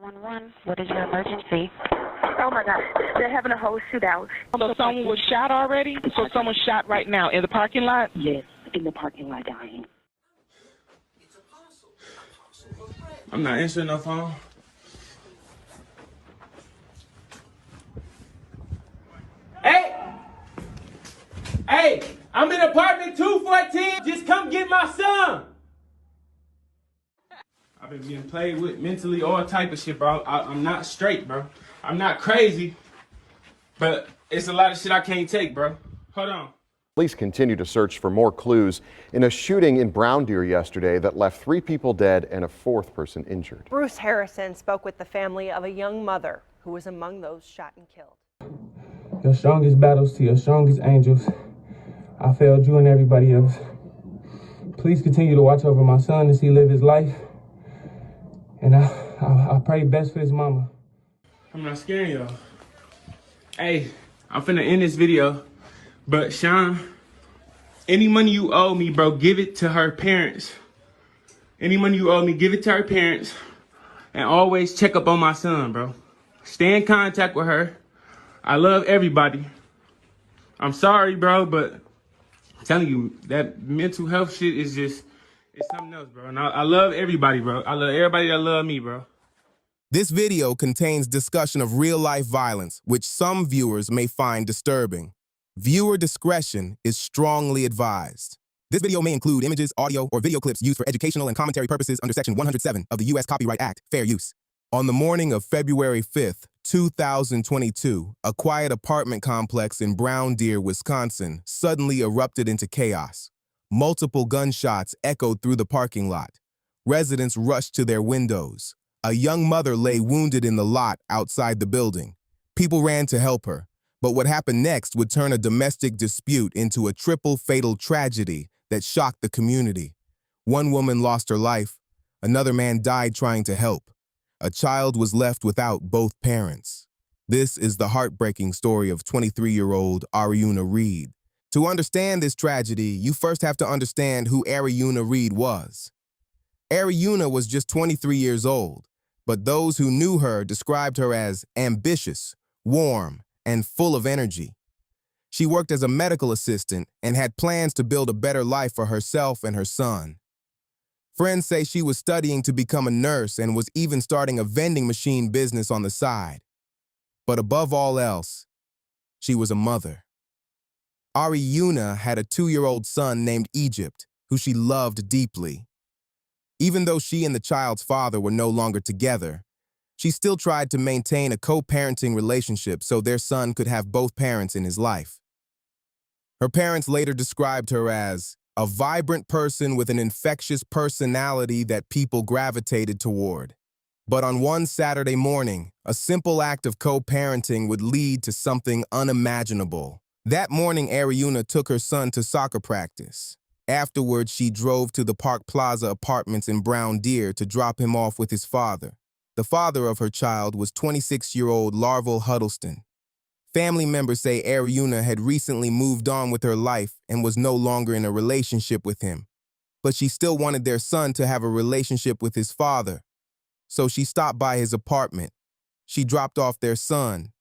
911. What is your emergency? Oh my God, they're having a whole shootout. So someone was shot already? So someone's shot right now in the parking lot? Yes, in the parking lot dying. I'm not answering no phone. Hey, I'm in apartment 214. Just come get my son. I've been getting played with mentally, all type of shit, bro. I'm not straight, bro. I'm not crazy, but it's a lot of shit I can't take, bro. Hold on. Police continue to search for more clues in a shooting in Brown Deer yesterday that left 3 people dead and a 4th person injured. Bruce Harrison spoke with the family of a young mother who was among those shot and killed. Your strongest battles to your strongest angels. I failed you and everybody else. Please continue to watch over my son as he live his life. And I pray best for his mama. I'm not scaring y'all. Hey, I'm finna end this video. But Sean, any money you owe me, bro, give it to her parents. Any money you owe me, give it to her parents. And always check up on my son, bro. Stay in contact with her. I love everybody. I'm sorry, bro, but I'm telling you, that mental health shit is just, it's something else, bro. And I love everybody, bro. I love everybody that love me, bro. This video contains discussion of real-life violence, which some viewers may find disturbing. Viewer discretion is strongly advised. This video may include images, audio, or video clips used for educational and commentary purposes under Section 107 of the U.S. Copyright Act, fair use. On the morning of February 5th, 2022, a quiet apartment complex in Brown Deer, Wisconsin, suddenly erupted into chaos. Multiple gunshots echoed through the parking lot. Residents rushed to their windows. A young mother lay wounded in the lot outside the building. People ran to help her. But what happened next would turn a domestic dispute into a triple fatal tragedy that shocked the community. One woman lost her life. Another man died trying to help. A child was left without both parents. This is the heartbreaking story of 23-year-old Arieuna Reed. To understand this tragedy, you first have to understand who Arieuna Reed was. Arieuna was just 23 years old, but those who knew her described her as ambitious, warm, and full of energy. She worked as a medical assistant and had plans to build a better life for herself and her son. Friends say she was studying to become a nurse and was even starting a vending machine business on the side. But above all else, she was a mother. Arieuna had a 2-year-old son named Egypt, who she loved deeply. Even though she and the child's father were no longer together, she still tried to maintain a co-parenting relationship so their son could have both parents in his life. Her parents later described her as a vibrant person with an infectious personality that people gravitated toward. But on one Saturday morning, a simple act of co-parenting would lead to something unimaginable. That morning, Arieuna took her son to soccer practice. Afterwards, she drove to the Park Plaza apartments in Brown Deer to drop him off with his father. The father of her child was 26-year-old Larval Huddleston. Family members say Arieuna had recently moved on with her life and was no longer in a relationship with him. But she still wanted their son to have a relationship with his father. So she stopped by his apartment. She dropped off their son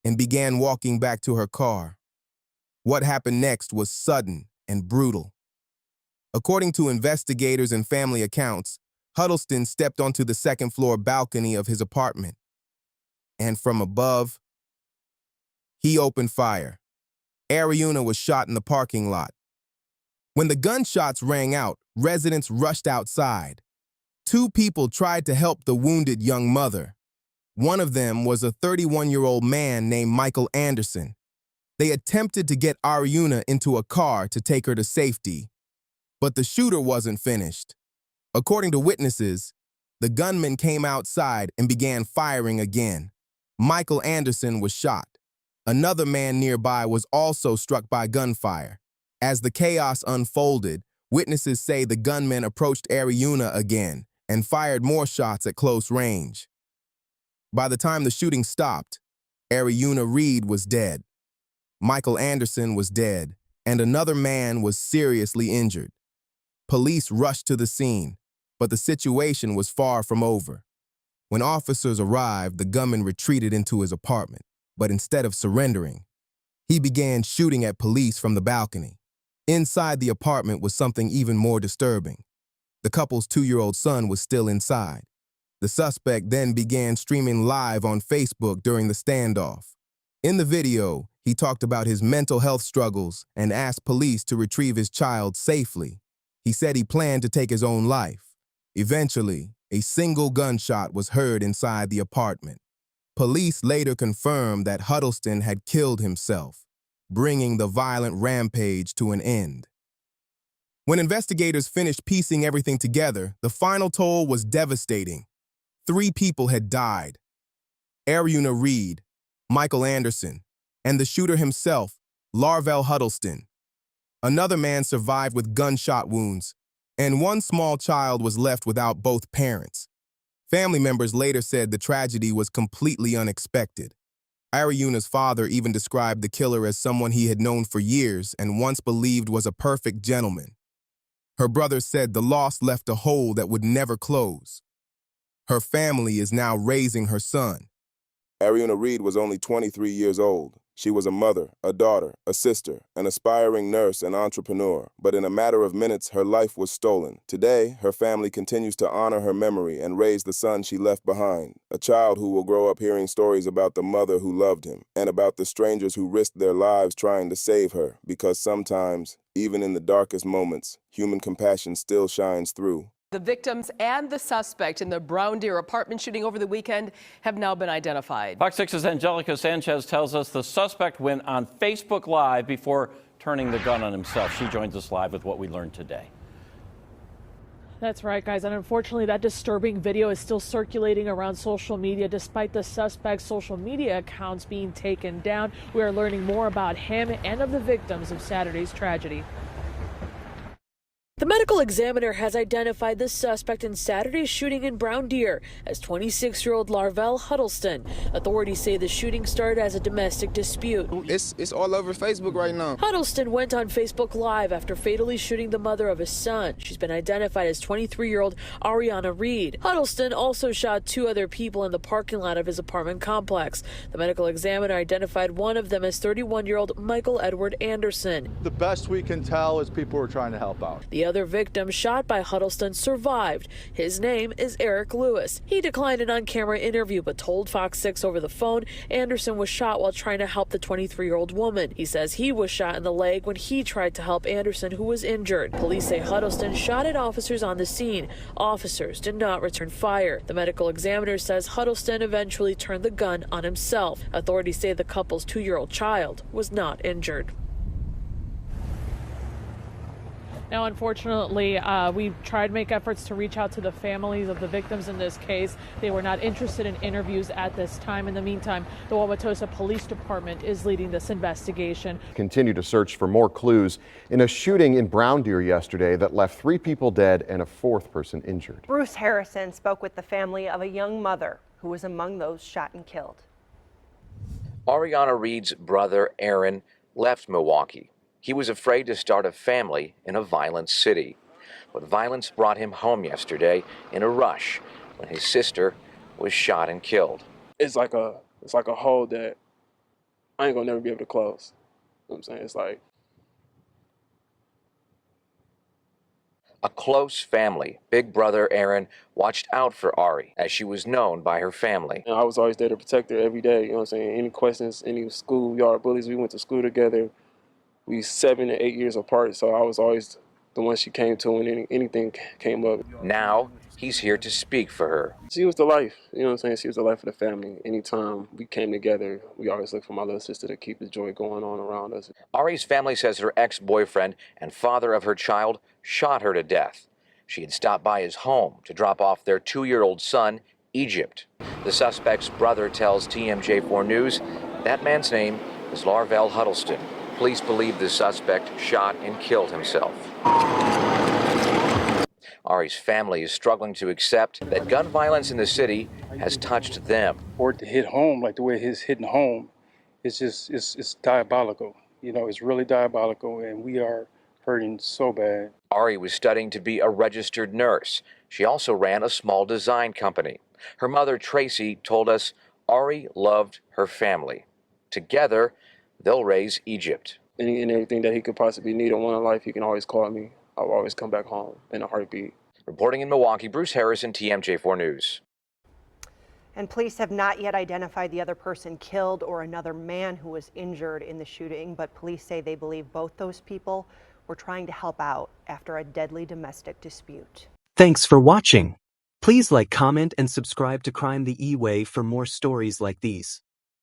and began walking back to her car. What happened next was sudden and brutal. According to investigators and family accounts, Huddleston stepped onto the second-floor balcony of his apartment, and from above, he opened fire. Arieuna was shot in the parking lot. When the gunshots rang out, residents rushed outside. 2 people tried to help the wounded young mother. One of them was a 31-year-old man named Michael Anderson. They attempted to get Arieuna into a car to take her to safety, but the shooter wasn't finished. According to witnesses, the gunman came outside and began firing again. Michael Anderson was shot. Another man nearby was also struck by gunfire. As the chaos unfolded, witnesses say the gunman approached Arieuna again and fired more shots at close range. By the time the shooting stopped, Arieuna Reed was dead. Michael Anderson was dead, and another man was seriously injured. Police rushed to the scene, but the situation was far from over. When officers arrived, the gunman retreated into his apartment, but instead of surrendering, he began shooting at police from the balcony. Inside the apartment was something even more disturbing. The couple's 2-year-old son was still inside. The suspect then began streaming live on Facebook during the standoff. In the video, he talked about his mental health struggles and asked police to retrieve his child safely. He said he planned to take his own life. Eventually, a single gunshot was heard inside the apartment. Police later confirmed that Huddleston had killed himself, bringing the violent rampage to an end. When investigators finished piecing everything together, the final toll was devastating. 3 people had died: Arieuna Reed, Michael Anderson, and the shooter himself, Larvell Huddleston. Another man survived with gunshot wounds, and 1 small child was left without both parents. Family members later said the tragedy was completely unexpected. Arieuna's father even described the killer as someone he had known for years and once believed was a perfect gentleman. Her brother said the loss left a hole that would never close. Her family is now raising her son. Arieuna Reed was only 23 years old. She was a mother, a daughter, a sister, an aspiring nurse and entrepreneur, but in a matter of minutes, her life was stolen. Today, her family continues to honor her memory and raise the son she left behind, a child who will grow up hearing stories about the mother who loved him and about the strangers who risked their lives trying to save her, because sometimes, even in the darkest moments, human compassion still shines through. The victims and the suspect in the Brown Deer apartment shooting over the weekend have now been identified. Fox 6's Angelica Sanchez tells us the suspect went on Facebook Live before turning the gun on himself. She joins us live with what we learned today. That's right, guys. And unfortunately, that disturbing video is still circulating around social media despite the suspect's social media accounts being taken down. We are learning more about him and of the victims of Saturday's tragedy. The medical examiner has identified the suspect in Saturday's shooting in Brown Deer as 26-year-old Larvell Huddleston. Authorities say the shooting started as a domestic dispute. It's all over Facebook right now. Huddleston went on Facebook Live after fatally shooting the mother of his son. She's been identified as 23-year-old Arieuna Reed. Huddleston also shot 2 other people in the parking lot of his apartment complex. The medical examiner identified one of them as 31-year-old Michael Edward Anderson. The best we can tell is people are trying to help out. The other victim shot by Huddleston survived. His name is Eric Lewis. He declined an on-camera interview but told Fox 6 over the phone Anderson was shot while trying to help the 23-year-old woman. He says he was shot in the leg when he tried to help Anderson, who was injured. Police say Huddleston shot at officers on the scene. Officers did not return fire. The medical examiner says Huddleston eventually turned the gun on himself. Authorities say the couple's 2-year-old child was not injured. Now, unfortunately, we tried to make efforts to reach out to the families of the victims in this case. They were not interested in interviews at this time. In the meantime, the Wauwatosa Police Department is leading this investigation. Continue to search for more clues in a shooting in Brown Deer yesterday that left 3 people dead and a 4th person injured. Bruce Harrison spoke with the family of a young mother who was among those shot and killed. Arieuna Reed's brother, Aaron, left Milwaukee. He was afraid to start a family in a violent city. But violence brought him home yesterday in a rush when his sister was shot and killed. It's like a hole that I ain't gonna never be able to close. You know what I'm saying? It's like A close family, big brother Aaron watched out for Ari as she was known by her family. I was always there to protect her every day. You know what I'm saying? Any questions, any schoolyard bullies, we went to school together. We 7 to 8 years apart, so I was always the one she came to when anything came up. Now, he's here to speak for her. She was the life, you know what I'm saying? She was the life of the family. Anytime we came together, we always looked for my little sister to keep the joy going on around us. Ari's family says her ex-boyfriend and father of her child shot her to death. She had stopped by his home to drop off their 2-year-old son, Egypt. The suspect's brother tells TMJ4 News that man's name is Larvell Huddleston. Police believe the suspect shot and killed himself. Ari's family is struggling to accept that gun violence in the city has touched them. For it to hit home like the way it's hitting home, it's diabolical. You know, it's really diabolical, and we are hurting so bad. Ari was studying to be a registered nurse. She also ran a small design company. Her mother, Tracy, told us Ari loved her family. Together, they'll raise Egypt. Any and everything that he could possibly need in one life, he can always call me. I'll always come back home in a heartbeat. Reporting in Milwaukee, Bruce Harrison, TMJ4 News. And police have not yet identified the other person killed or another man who was injured in the shooting, but police say they believe both those people were trying to help out after a deadly domestic dispute. Thanks for watching. Please like, comment, and subscribe to Crime the Eway for more stories like these.